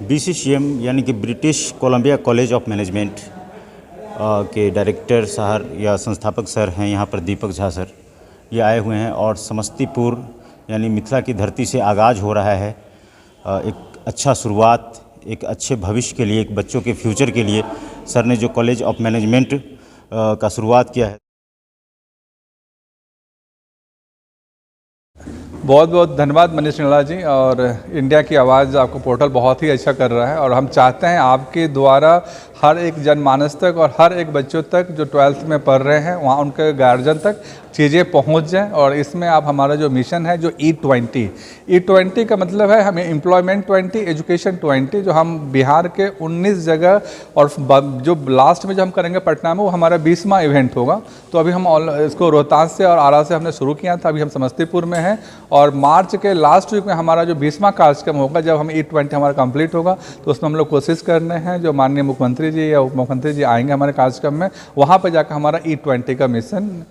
BCCM यानी कि British Columbia college of management के डायरेक्टर सर या संस्थापक सर हैं यहाँ पर दीपक झा सर, ये आए हुए हैं और समस्तीपुर यानी मिथिला की धरती से आगाज़ हो रहा है एक अच्छा शुरुआत, एक अच्छे भविष्य के लिए, एक बच्चों के फ्यूचर के लिए सर ने जो कॉलेज ऑफ मैनेजमेंट का शुरुआत किया है। बहुत बहुत धन्यवाद मनीष निराला जी। और इंडिया की आवाज़ आपको पोर्टल बहुत ही अच्छा कर रहा है और हम चाहते हैं आपके द्वारा हर एक जनमानस तक और हर एक बच्चों तक जो 12th में पढ़ रहे हैं वहाँ उनके गार्जियन तक चीज़ें पहुँच जाएं। और इसमें आप हमारा जो मिशन है जो E20 का मतलब है हमें एम्प्लॉयमेंट 20, एजुकेशन 20, जो हम बिहार के 19 जगह और जो लास्ट में जो हम करेंगे पटना में वो हमारा 20वां इवेंट होगा। तो अभी हम इसको रोहतास से और आरा से हमने शुरू किया था, अभी हम समस्तीपुर में हैं और मार्च के लास्ट वीक में हमारा जो 20वां कार्यक्रम होगा जब हम E20 हमारा कंप्लीट होगा तो उसमें हम लोग कोशिश करने हैं जो माननीय मुख्यमंत्री जी या उप मुख्यमंत्री जी आएंगे हमारे कार्यक्रम में, वहाँ पर जाकर हमारा E20 का मिशन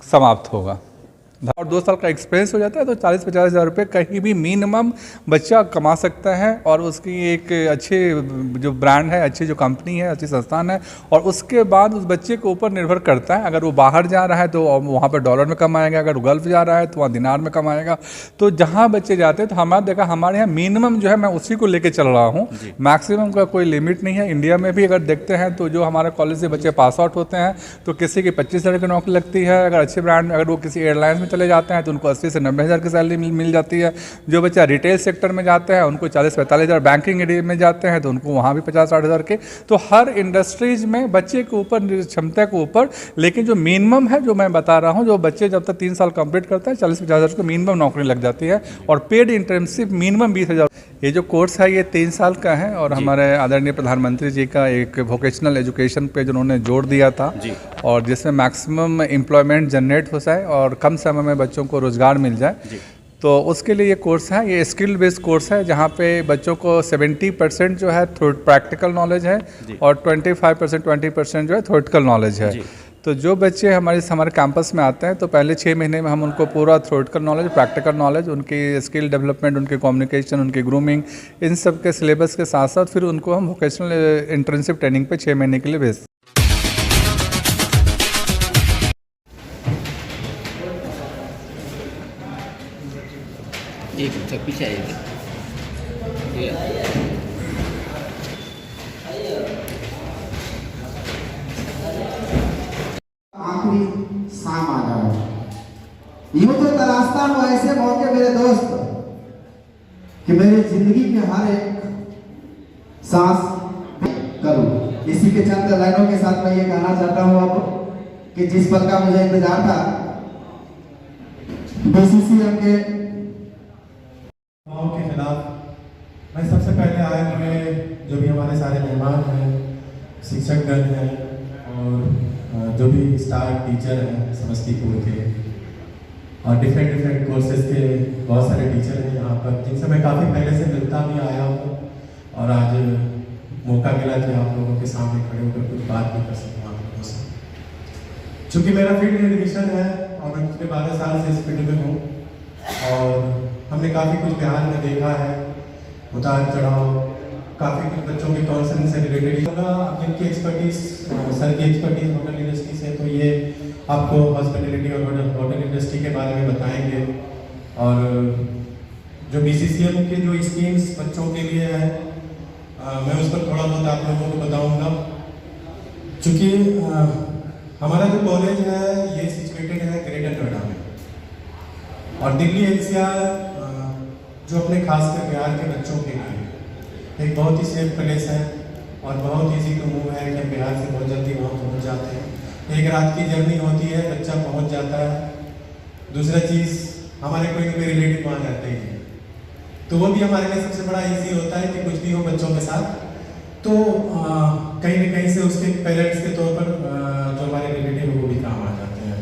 समाप्त होगा और 2 साल का एक्सपीरियंस हो जाता है तो 40-50 हज़ार रुपये कहीं भी मिनिमम बच्चा कमा सकता है। और उसकी एक अच्छी जो ब्रांड है, अच्छी जो कंपनी है, अच्छी संस्थान है और उसके बाद उस बच्चे के ऊपर निर्भर करता है। अगर वो बाहर जा रहा है तो वहाँ पर डॉलर में कमाएगा, अगर वो गल्फ जा रहा है तो वहाँ दिनार में कमाएगा। तो जहाँ बच्चे जाते हैं तो हमारा देखा हमारे यहाँ मिनिमम जो है मैं उसी को लेकर चल रहा हूँ, मैक्सिमम का कोई लिमिट नहीं है। इंडिया में भी अगर देखते हैं तो जो हमारे कॉलेज से बच्चे पास आउट होते हैं तो किसी की 25 हज़ार की नौकरी लगती है, अगर अच्छे ब्रांड अगर वो किसी एयरलाइंस में चले जाते हैं तो उनको 80 से 90 हज़ार की सैलरी मिल जाती है। जो बच्चा रिटेल सेक्टर में जाते हैं उनको 40-45 हज़ार, बैंकिंग एरिया में जाते हैं तो उनको वहाँ भी 50-60 हज़ार के। तो हर इंडस्ट्रीज में बच्चे के ऊपर, क्षमता के ऊपर, लेकिन जो मिनिमम है जो मैं बता रहा हूँ, जो बच्चे जब तक 3 साल कंप्लीट करता है 40-50 हज़ार को मिनिमम नौकरी लग जाती है और पेड इंटर्नशिप मिनिमम 20 हज़ार। ये जो कोर्स है ये 3 साल का है और हमारे आदरणीय प्रधानमंत्री जी का एक वोकेशनल एजुकेशन पे जिन्होंने जोर दिया था और जिसमें मैक्सिमम एम्प्लॉयमेंट जनरेट हो जाए और कम समय में बच्चों को रोज़गार मिल जाए। तो उसके लिए ये कोर्स है, ये स्किल बेस्ड कोर्स है जहाँ पे बच्चों को 70% जो है प्रैक्टिकल नॉलेज है और 20% जो है थ्योरेटिकल नॉलेज है। तो जो बच्चे हमारे कैंपस में आते हैं तो पहले 6 महीने में हम उनको पूरा थ्योरेटिकल नॉलेज, प्रैक्टिकल नॉलेज, उनकी स्किल डेवलपमेंट, उनकी कम्युनिकेशन, उनकी ग्रूमिंग, इन सब के सिलेबस के साथ साथ फिर उनको हम वोकेशनल इंटर्नशिप ट्रेनिंग पे 6 महीने के लिए भेजते हैं। एक पीछे आइए। आखिरी शाम आ जाओ, यूं तो तलाशता हूँ ऐसे मौके मेरे दोस्त कि मेरी जिंदगी के हर एक सांस करूं। इसी के चंद लाइनों के साथ मैं ये कहना चाहता हूँ आपको कि जिस पल का मुझे इंतजार था BCCM के खिलाफ मैं सबसे पहले आए हुए जो भी हमारे सारे मेहमान हैं, शिक्षकगण हैं और जो भी स्टाफ टीचर हैं समस्तीपुर के और डिफरेंट कोर्सेज के बहुत सारे टीचर हैं यहाँ पर जिनसे मैं काफ़ी पहले से मिलता भी आया हूँ और आज मौका मिला कि आप लोगों के सामने खड़े होकर कुछ बात भी कर सकूँ आप लोगों से। चूँकि मेरा फील्ड एडमिशन है और मैं पिछले 12 साल से इस फील्ड में हूँ और हमने काफ़ी कुछ बिहार में देखा है, उतार चढ़ाव, काफ़ी कुछ बच्चों के काउंसलिंग से रिलेटेड होगा। जिनकी एक्सपर्टीज सर की एक्सपर्टीज होटल इंडस्ट्री से, तो ये आपको हॉस्पिटलिटी और होटल इंडस्ट्री के बारे में बताएंगे और जो BCCM के जो स्कीम्स बच्चों के लिए है मैं उस पर थोड़ा बहुत आप लोगों को बताऊँगा। चूँकि हमारा जो कॉलेज है ये सिचुएटेड है ग्रेटर नोएडा में और दिल्ली NCR जो अपने खासकर बिहार के बच्चों के लिए एक बहुत ही सेफ प्लेस है और बहुत ईजी टू मूव है कि बिहार से बहुत जल्दी वहाँ पहुँच जाते हैं। 1 रात की जर्नी होती है, बच्चा पहुँच जाता है। दूसरा चीज़ हमारे कोई रिलेटिव वहाँ रहते हैं तो वो भी हमारे लिए सबसे बड़ा ईजी होता है कि कुछ भी हो बच्चों के साथ तो कहीं न कहीं से उसके पेरेंट्स के तौर पर जो हमारे रिलेटिव है वो भी काम आ जाते हैं।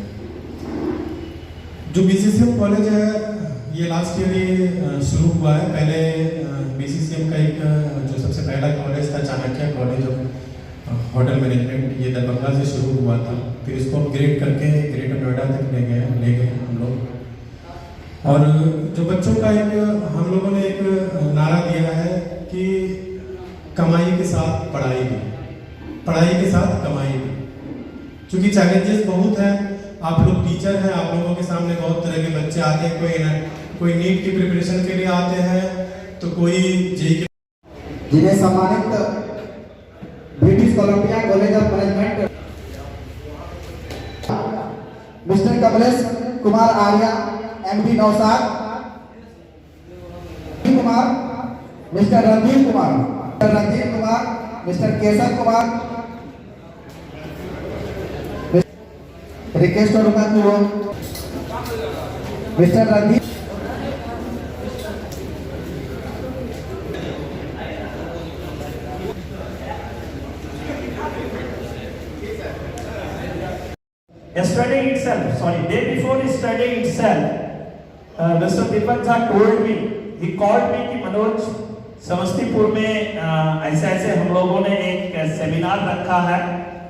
जो BCCM कॉलेज है ये लास्ट ईयर ही शुरू हुआ है। पहले BCCM का एक जो सबसे पहला कॉलेज था Chanakya college of hotel management, ये दरभंगा से शुरू हुआ था, फिर इसको अपग्रेड करके ग्रेटर नोएडा तक ले गए हम लोग। और जो बच्चों का एक हम लोगों ने एक नारा दिया है कि कमाई के साथ पढ़ाई भी, पढ़ाई के साथ कमाई भी। क्योंकि चैलेंजेस बहुत हैं, आप लोग टीचर हैं, आप लोगों के सामने बहुत तरह के बच्चे आते हैं, कोई नीट की प्रिपरेशन के लिए आते हैं, तो कोई जेई के। जिन्हें सम्मानित British Columbia college of management mister Kamlesh Kumar Arya, MD Naushad Kumar, mister Randhir Kumar, mister Keshav Kumar, request करूंगा कि वो mister Randhir. Yesterday itself, day before yesterday itself, Mr. Deepak Jha told me, he called me कि मनोज, समस्तीपुर में ऐसे ऐसे हम लोगों ने एक सेमिनार रखा है,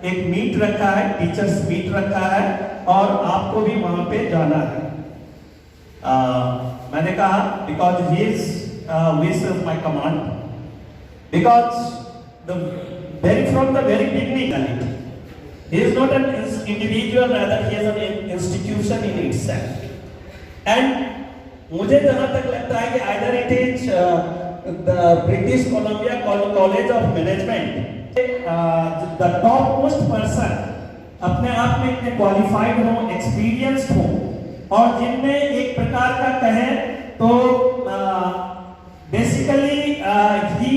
एक मीट रखा है, टीचर्स मीट रखा है और आपको भी वहां पे जाना है। मैंने कहा because his wish is my command, because from the very beginning he is not an individual, rather he is an institution in itself. And मुझे जहां तक लगता है कि either it is the British Columbia College of Management, the topmost person अपने आप में इतने क्वालिफाइड हो, एक्सपीरियंस्ड हो और जिनमें एक प्रकार का कहें तो basically he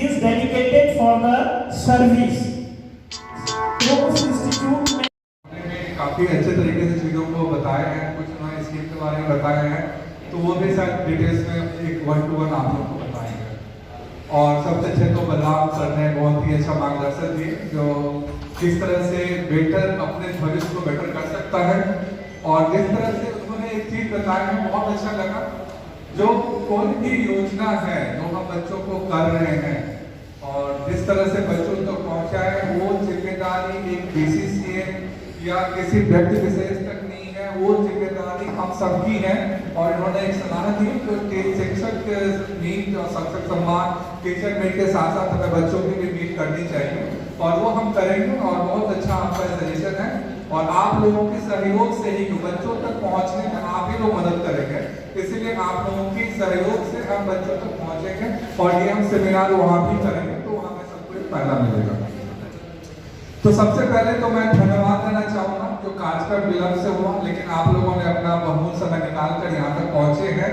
is dedicated for the service। तो उस इंस्टीट्यूट में काफ़ी अच्छे तरीके से चीज़ों को बताए हैं, कुछ उन्होंने स्कीम के बारे में बताए हैं, तो वो भी शायद डिटेल्स में एक 1-to-1 आप लोग को बताएंगे। और सबसे अच्छे तो बलराम सर ने बहुत ही अच्छा मार्गदर्शन दिए, जो किस तरह से बेटर अपने भविष्य को बेटर कर सकता है। और जिस तरह से उन्होंने एक चीज़ बताया है बहुत अच्छा लगा, जो कोई भी योजना है जो हम बच्चों को कर रहे हैं और जिस तरह से बच्चों तक पहुँचाए, वो जिम्मेदारी एक BCCM या किसी व्यक्ति विशेष तक नहीं है, वो जिम्मेदारी हम सबकी है। और इन्होंने एक सलाह दी कि शिक्षक मीट और शिक्षक सम्मान टीचर मीट के साथ साथ हमें बच्चों की भी मीट करनी चाहिए, और वो हम करेंगे। और बहुत अच्छा आपका सजेशन है, और आप लोगों के सहयोग से ही बच्चों तक पहुंचने में आप ही लोग मदद करेंगे, इसीलिए आप लोगों की सहयोग से हम बच्चों तक पहुंचेंगे। और ये हम सेमिनार वहाँ भी करेंगे, तो हमें सबको एक फायदा मिलेगा। तो सबसे पहले तो मैं धन्यवाद देना चाहूँगा, जो कार्यक्रम विलंब से हुआ, लेकिन आप लोगों ने अपना बहुमूल्य समय निकाल कर यहाँ तक पहुँचे हैं,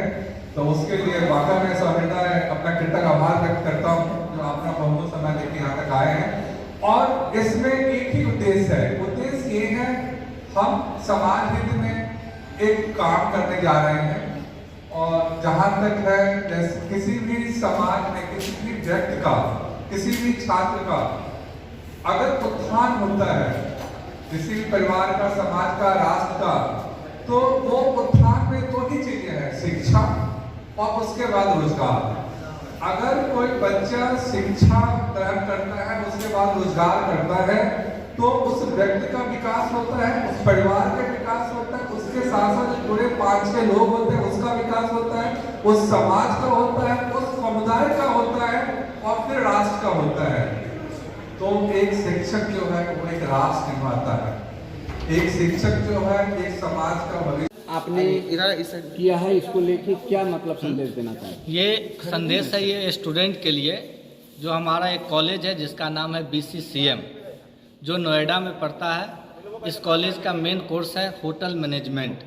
तो उसके लिए वाकई में सहृदय अपना कृतज्ञ आभार व्यक्त करता हूँ, जो अपना बहुमूल्य समय लेकर यहाँ तक आए हैं। और इसमें एक ही उद्देश्य है, उद्देश्य ये है हम समाज हित में एक काम करने जा रहे हैं। और जहाँ तक है, जैसे किसी भी समाज में किसी भी व्यक्ति का, किसी भी छात्र का अगर उत्थान होता है, किसी भी परिवार का, समाज का, राष्ट्र का, तो वो उत्थान में दो ही चीजें हैं, शिक्षा और उसके बाद रोजगार। अगर कोई बच्चा शिक्षा ग्रहण करता है, उसके बाद रोजगार करता है, तो उस व्यक्ति का विकास होता है, उस परिवार का विकास होता है, उसके साथ साथ जुड़े 5-6 लोग होते हैं, उसका विकास होता है, उस समाज का होता है, उस समुदाय का होता है, और फिर राष्ट्र का होता है। तो एक शिक्षक जो है वो एक राष्ट्र निर्माता है, एक शिक्षक जो है एक समाज का भविष्य। आपने किया है, इसको लेके क्या मतलब संदेश देना चाहिए? ये संदेश है ये स्टूडेंट के लिए, जो हमारा एक कॉलेज है जिसका नाम है BCCM, जो नोएडा में पड़ता है। इस कॉलेज का मेन कोर्स है होटल मैनेजमेंट।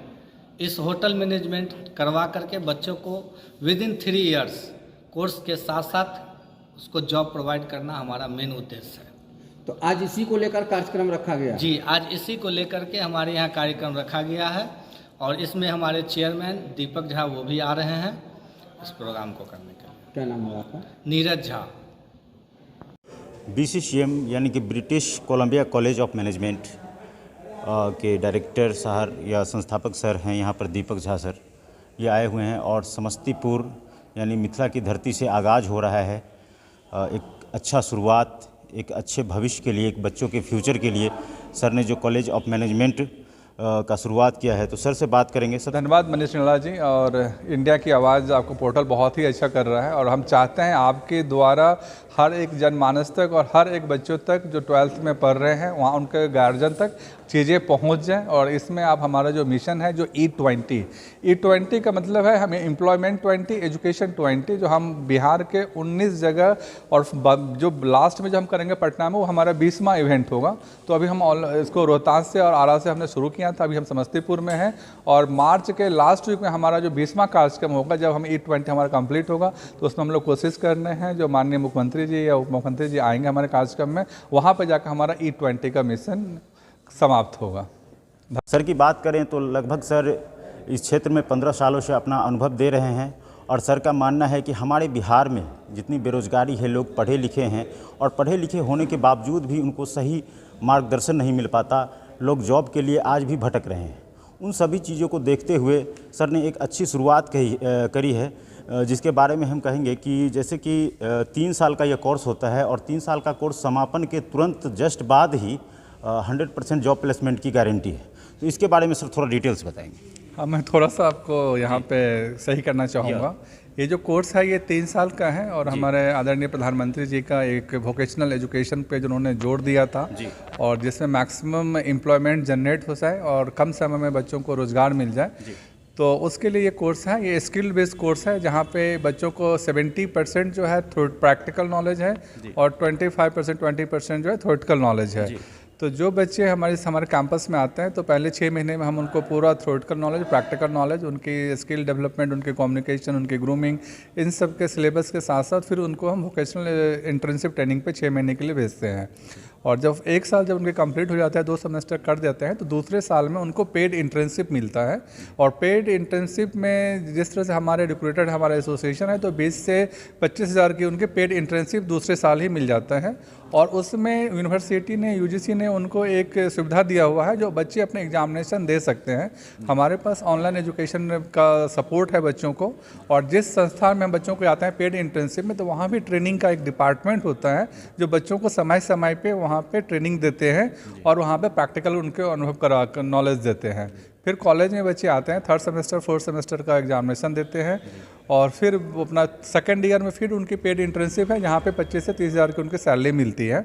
इस होटल मैनेजमेंट करवा करके बच्चों को विदिन 3 इयर्स कोर्स के साथ साथ उसको जॉब प्रोवाइड करना हमारा मेन उद्देश्य है। तो आज इसी को लेकर कार्यक्रम रखा गया? जी, आज इसी को लेकर के हमारे यहाँ कार्यक्रम रखा गया है, और इसमें हमारे चेयरमैन दीपक झा वो भी आ रहे हैं इस प्रोग्राम को करने के लिए। क्या नाम है आपका? नीरज झा। BCCM यानी कि British Columbia college of management के डायरेक्टर साहब या संस्थापक सर हैं यहाँ पर दीपक झा सर, ये आए हुए हैं। और समस्तीपुर यानी मिथिला की धरती से आगाज़ हो रहा है एक अच्छा शुरुआत, एक अच्छे भविष्य के लिए, एक बच्चों के फ्यूचर के लिए सर ने जो कॉलेज ऑफ मैनेजमेंट का शुरुआत किया है। तो सर से बात करेंगे। सर धन्यवाद मनीष निराला जी। और इंडिया की आवाज़ आपको पोर्टल बहुत ही अच्छा कर रहा है और हम चाहते हैं आपके द्वारा हर एक जनमानस तक और हर एक बच्चों तक जो 12th में पढ़ रहे हैं वहाँ उनके गार्जियन तक चीज़ें पहुँच जाएं। और इसमें आप हमारा जो मिशन है जो E20 का मतलब है हमें एम्प्लॉयमेंट 20, एजुकेशन 20, जो हम बिहार के 19 जगह और जो लास्ट में जो हम करेंगे पटना में वो हमारा 20वां इवेंट होगा। तो अभी हम इसको रोहतास से और आरा से हमने शुरू किया था, अभी हम समस्तीपुर में हैं और मार्च के लास्ट वीक में हमारा जो 20वां कार्यक्रम होगा जब हम E20 हमारा कंप्लीट होगा तो उसमें हम लोग कोशिश कर रहे हैं जो माननीय मुख्यमंत्री जी या उप मुख्यमंत्री जी आएंगे हमारे कार्यक्रम में, वहाँ पर जाकर हमारा E20 का मिशन समाप्त होगा। सर की बात करें तो लगभग सर इस क्षेत्र में 15 सालों से अपना अनुभव दे रहे हैं और सर का मानना है कि हमारे बिहार में जितनी बेरोजगारी है, लोग पढ़े लिखे हैं और पढ़े लिखे होने के बावजूद भी उनको सही मार्गदर्शन नहीं मिल पाता, लोग जॉब के लिए आज भी भटक रहे हैं। उन सभी चीज़ों को देखते हुए सर ने एक अच्छी शुरुआत करी है, जिसके बारे में हम कहेंगे कि जैसे कि 3 साल का यह कोर्स होता है और 3 साल का कोर्स समापन के तुरंत जस्ट बाद ही 100% जॉब प्लेसमेंट की गारंटी है। तो इसके बारे में सर थोड़ा डिटेल्स बताएंगे। हाँ, मैं थोड़ा सा आपको यहाँ पे सही करना चाहूँगा। ये जो कोर्स है ये 3 साल का है और हमारे आदरणीय प्रधानमंत्री जी का एक वोकेशनल एजुकेशन पे जिन्होंने जोर दिया था और जिसमें मैक्सिमम एम्प्लॉयमेंट जनरेट हो जाए और कम समय में बच्चों को रोज़गार मिल जाए, तो उसके लिए ये कोर्स है। ये स्किल बेस्ड कोर्स है जहाँ पे बच्चों को 70% जो है प्रैक्टिकल नॉलेज है और 20% जो है थ्योरेटिकल नॉलेज है। तो जो बच्चे हमारे कैंपस में आते हैं तो पहले 6 महीने में हम उनको पूरा थ्योरेटिकल नॉलेज, प्रैक्टिकल नॉलेज, उनकी स्किल डेवलपमेंट, उनकी कम्युनिकेशन, उनकी ग्रूमिंग, इन सब के सिलेबस के साथ साथ फिर उनको हम वोकेशनल इंटर्नशिप ट्रेनिंग पे 6 महीने के लिए भेजते हैं। और जब 1 साल जब उनके कंप्लीट हो जाता है, 2 सेमेस्टर कर देते हैं, तो दूसरे साल में उनको पेड इंटर्नशिप मिलता है। और पेड इंटर्नशिप में जिस तरह से हमारे रिक्रूटेड हमारा एसोसिएशन है तो 20 से 25 हज़ार की उनके पेड इंटर्नशिप दूसरे साल ही मिल जाता है। और उसमें यूनिवर्सिटी ने, UGC ने उनको एक सुविधा दिया हुआ है जो बच्चे अपने एग्जामिनेशन दे सकते हैं। हमारे पास ऑनलाइन एजुकेशन का सपोर्ट है बच्चों को, और जिस संस्थान में बच्चों को आते हैं पेड इंटर्नशिप में तो वहाँ भी ट्रेनिंग का एक डिपार्टमेंट होता है जो बच्चों को समय समय पे वहाँ पे ट्रेनिंग देते हैं और वहाँ पे प्रैक्टिकल उनके अनुभव करा नॉलेज देते हैं। फिर कॉलेज में बच्चे आते हैं, 3rd सेमेस्टर 4th सेमेस्टर का एग्जामिनेशन देते हैं और फिर अपना 2nd ईयर में फिर उनकी पेड इंटर्नशिप है जहाँ पे 25 से 30 हज़ार की उनकी सैलरी मिलती है।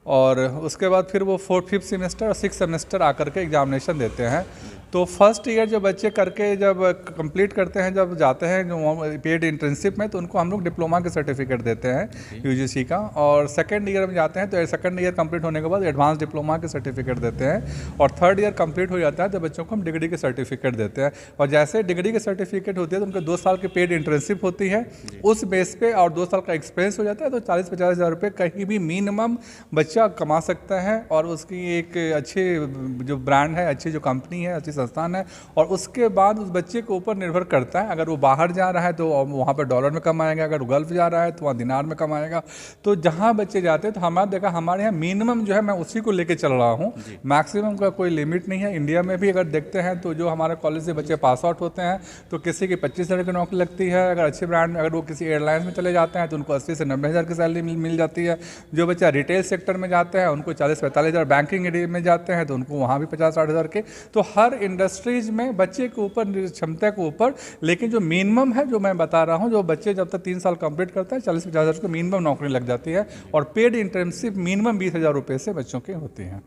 और उसके बाद फिर वो 4th 5th सेमेस्टर और 6th सेमेस्टर आकर के एग्जामिनेशन देते हैं। तो फर्स्ट ईयर जो बच्चे करके जब कंप्लीट करते हैं, जब जाते हैं जो पेड इंटर्नशिप में, तो उनको हम लोग डिप्लोमा के सर्टिफिकेट देते हैं UGC का। और 2nd ईयर में जाते हैं तो 2nd ईयर कंप्लीट होने के बाद एडवांस डिप्लोमा के सर्टिफिकेट देते हैं। और 3rd ईयर कंप्लीट हो जाता है तो बच्चों को हम डिग्री के सर्टिफिकेट देते हैं। और जैसे डिग्री के सर्टिफिकेट होती है तो उनको 2 साल की पेड इंटर्नशिप होती है, उस बेस पे और 2 साल का एक्सपीरियंस हो जाता है तो 40-50 हज़ार रुपये कहीं भी मिनिमम बच्चा कमा सकता है। और उसकी एक अच्छी जो ब्रांड है, अच्छी जो कंपनी है, अच्छी संस्थान है। और उसके बाद उस बच्चे के ऊपर निर्भर करता है, अगर वो बाहर जा रहा है तो वहाँ पर डॉलर में कमाएगा, अगर गल्फ जा रहा है तो वहाँ दिनार में कमाएगा। तो जहाँ बच्चे जाते हैं तो हमारा हमारे यहाँ मिनिमम जो है मैं उसी को लेके चल रहा हूँ, मैक्सिमम का कोई लिमिट नहीं है। इंडिया में भी अगर देखते हैं तो जो हमारे कॉलेज से बच्चे पास आउट होते हैं तो किसी की 25 हज़ार की नौकरी लगती है, अगर अच्छे ब्रांड में अगर वो किसी एयरलाइंस में चले जाते हैं तो उनको 80 से 90 हज़ार की सैलरी मिल जाती है। जो बच्चा रिटेल सेक्टर में जाते हैं उनको 40-45 हज़ार, बैंकिंग एरिया में जाते हैं तो उनको वहाँ भी 50-60 हज़ार के। तो हर इंडस्ट्रीज में बच्चे के ऊपर, क्षमता के ऊपर, लेकिन जो मिनिमम है जो मैं बता रहा हूँ, जो बच्चे जब तक 3 साल कंप्लीट करते हैं 40-50 हज़ार को मिनिमम नौकरी लग जाती है। और पेड इंटर्नशिप मिनिमम 20 हज़ार रुपये से बच्चों की होती हैं।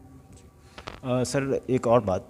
सर एक और बात,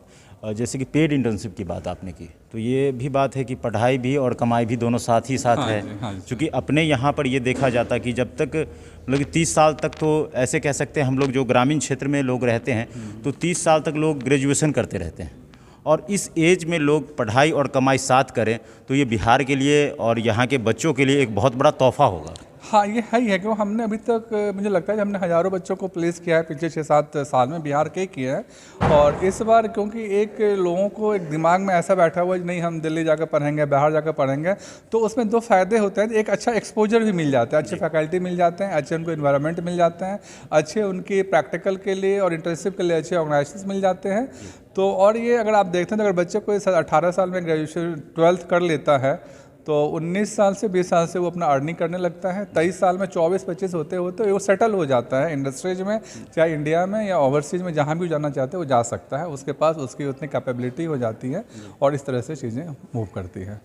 जैसे कि पेड इंटर्नशिप की बात आपने की, तो ये भी बात है कि पढ़ाई भी और कमाई भी दोनों साथ ही साथ है। क्योंकि अपने यहाँ पर ये देखा जाता है कि जब तक मतलब 30 साल तक, तो ऐसे कह सकते हैं हम लोग जो ग्रामीण क्षेत्र में लोग रहते हैं तो 30 साल तक लोग ग्रेजुएशन करते रहते हैं। और इस एज में लोग पढ़ाई और कमाई साथ करें तो ये बिहार के लिए और यहाँ के बच्चों के लिए एक बहुत बड़ा तोहफा होगा। हाँ, ये है ही है कि हमने अभी तक, मुझे लगता है कि हमने हज़ारों बच्चों को प्लेस किया है पिछले 6-7 साल में, बिहार के किया है। और इस बार क्योंकि एक लोगों को एक दिमाग में ऐसा बैठा हुआ है नहीं हम दिल्ली जाकर पढ़ेंगे, बाहर जाकर पढ़ेंगे, तो उसमें 2 फ़ायदे होते हैं। एक अच्छा एक्सपोजर भी मिल जाता है, अच्छे फैकल्टी मिल जाते हैं, अच्छे उनको इन्वायरमेंट मिल जाते हैं, अच्छे उनकी प्रैक्टिकल के लिए और इंटर्नशिप के लिए अच्छे ऑर्गेनाइजेशन मिल जाते हैं। तो और ये अगर आप देखते हैं तो अगर बच्चे को 18 साल में ग्रेजुएशन 12th कर लेता है तो 19 साल से 20 साल से वो अपना अर्निंग करने लगता है। 23 साल में 24-25 होते होते वो सेटल हो जाता है इंडस्ट्रीज में, चाहे इंडिया में या ओवरसीज में, जहाँ भी जाना चाहते हैं वो जा सकता है। उसके पास उसकी उतनी कैपेबिलिटी हो जाती है और इस तरह से चीज़ें मूव करती है।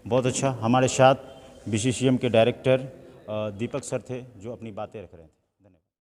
बहुत अच्छा। हमारे साथ BCCM के डायरेक्टर दीपक सर थे जो अपनी बातें रख रहे थे।